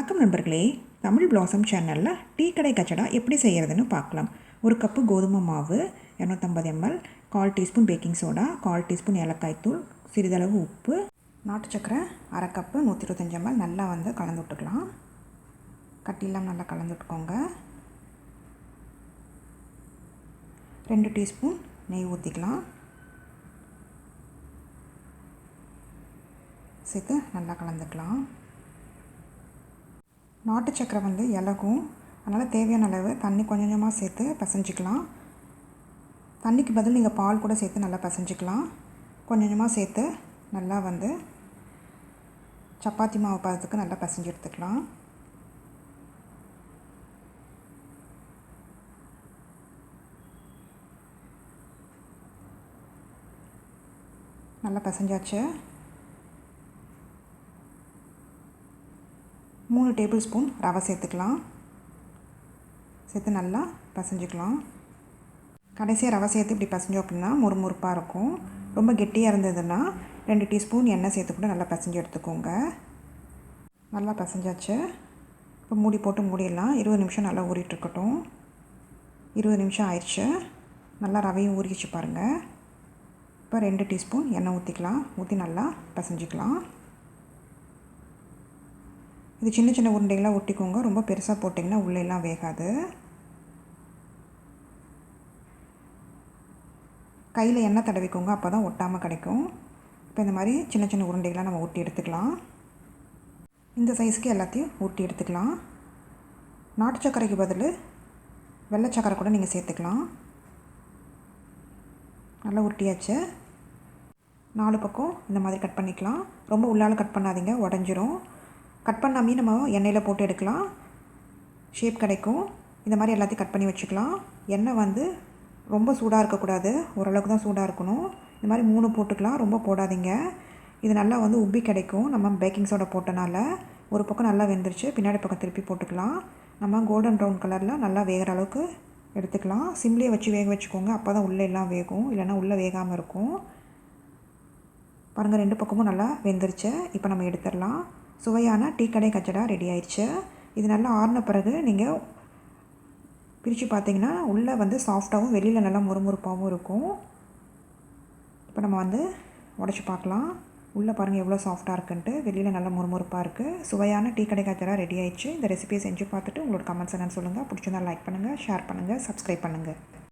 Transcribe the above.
வணக்கம் நண்பர்களே, தமிழ் பிளாசம் சேனலில் டீ கடை கச்சடா எப்படி செய்கிறதுன்னு பார்க்கலாம். ஒரு கப்பு கோதுமை மாவு, 250 ml, 1/4 teaspoon baking soda, 1/4 teaspoon ஏலக்காய் தூள், சிறிதளவு உப்பு, நாட்டு சக்கரை 1/2 கப்பு 125 ml நல்லா கலந்து விட்டுக்கலாம். கட்டிலாம் நல்லா கலந்து விட்டுக்கோங்க. 2 டீஸ்பூன் நெய் ஊற்றிக்கலாம். சேர்த்து நல்லா கலந்துக்கலாம். நாட்டு சக்கரை இலகும், அதனால் தேவையான அளவு தண்ணி கொஞ்சம் கொஞ்சமாக சேர்த்து பிசைஞ்சிக்கலாம். தண்ணிக்கு பதில் நீங்கள் பால் கூட சேர்த்து நல்லா பிசைஞ்சிக்கலாம். கொஞ்சம் கொஞ்சமாக சேர்த்து நல்லா சப்பாத்தி மாவு பதத்துக்கு நல்லா பிசைஞ்சு எடுத்துக்கலாம். நல்லா பிசைஞ்சாச்சு. 3 டேபிள் ஸ்பூன் ரவை சேர்த்துக்கலாம். சேர்த்து நல்லா பிசைஞ்சிக்கலாம். கடைசியாக ரவை சேர்த்து இப்படி பிசைஞ்சோம் அப்படின்னா முறுமுறுப்பாக இருக்கும். ரொம்ப கெட்டியாக இருந்ததுன்னா 2 டீஸ்பூன் எண்ணெய் சேர்த்து கூட நல்லா பிசைஞ்சு எடுத்துக்கோங்க. நல்லா பிசைஞ்சாச்சு. இப்போ மூடி போட்டு மூடிடலாம். 20 நிமிஷம் நல்லா ஊறிட்டுருக்கட்டும். 20 நிமிஷம் ஆயிடுச்சு. நல்லா ரவையும் ஊறிச்சு பாருங்கள். இப்போ 2 டீஸ்பூன் எண்ணெய் ஊற்றிக்கலாம். ஊற்றி நல்லா பிசைஞ்சிக்கலாம். இது சின்ன சின்ன உருண்டைகளாக ஒட்டிக்கோங்க. ரொம்ப பெருசாக போட்டிங்கன்னா உள்ளெல்லாம் வேகாது. கையில் எண்ணெய் தடவிக்கோங்க, அப்போ தான் ஒட்டாமல் கிடைக்கும். இப்போ இந்த மாதிரி சின்ன சின்ன உருண்டைகளாக நம்ம ஊட்டி எடுத்துக்கலாம். இந்த சைஸுக்கு எல்லாத்தையும் ஊட்டி எடுத்துக்கலாம். நாட்டு சர்க்கரைக்கு பதில் வெள்ளை சர்க்கரை கூட நீங்கள் சேர்த்துக்கலாம். நல்லா உருட்டியாச்சு. 4 பக்கம் இந்த மாதிரி கட் பண்ணிக்கலாம். ரொம்ப உள்ளால் கட் பண்ணாதீங்க, உடஞ்சிரும். கட் பண்ணாமே நம்ம எண்ணெயில் போட்டு எடுக்கலாம். ஷேப் கிடைக்கும். இந்த மாதிரி எல்லாத்தையும் கட் பண்ணி வச்சுக்கலாம். எண்ணெய் ரொம்ப சூடாக இருக்கக்கூடாது, ஓரளவுக்கு தான் சூடாக இருக்கணும். இந்த மாதிரி 3 போட்டுக்கலாம், ரொம்ப போடாதீங்க. இது நல்லா உப்பி கிடைக்கும். நம்ம பேக்கிங் சோடா போட்டனால ஒரு பக்கம் நல்லா வெந்துருச்சு. பின்னாடி பக்கம் திருப்பி போட்டுக்கலாம். நம்ம கோல்டன் ப்ரௌன் கலரில் நல்லா வேகிற அளவுக்கு எடுத்துக்கலாம். சிம்லேயே வச்சு வேக வச்சுக்கோங்க, அப்போ தான் உள்ளே எல்லாம் வேகும், இல்லைன்னா உள்ளே வேகாமல் இருக்கும். பாருங்கள், 2 பக்கமும் நல்லா வெந்துருச்சு. இப்போ நம்ம எடுத்துடலாம். சுவையான டீ கடை கச்சடா ரெடி ஆயிடுச்சு. இது நல்லா ஆறின பிறகு நீங்கள் பிரித்து பார்த்தீங்கன்னா உள்ளே சாஃப்டாகவும் வெளியில் நல்லா முறுமுறுப்பாகவும் இருக்கும். இப்போ நம்ம உடச்சி பார்க்கலாம். உள்ளே பாருங்கள் எவ்வளோ சாஃப்டாக இருக்குன்ட்டு, வெளியில் நல்லா முறுமுறுப்பாக இருக்குது. சுவையான டீ கடை கச்சடா ரெடி ஆயிடுச்சு. இந்த ரெசிபியை செஞ்சு பார்த்துட்டு உங்களோட கமெண்ட்ஸ் என்னன்னு சொல்லுங்கள். பிடிச்சிருந்தா லைக் பண்ணுங்கள், ஷேர் பண்ணுங்கள், சப்ஸ்கிரைப் பண்ணுங்கள்.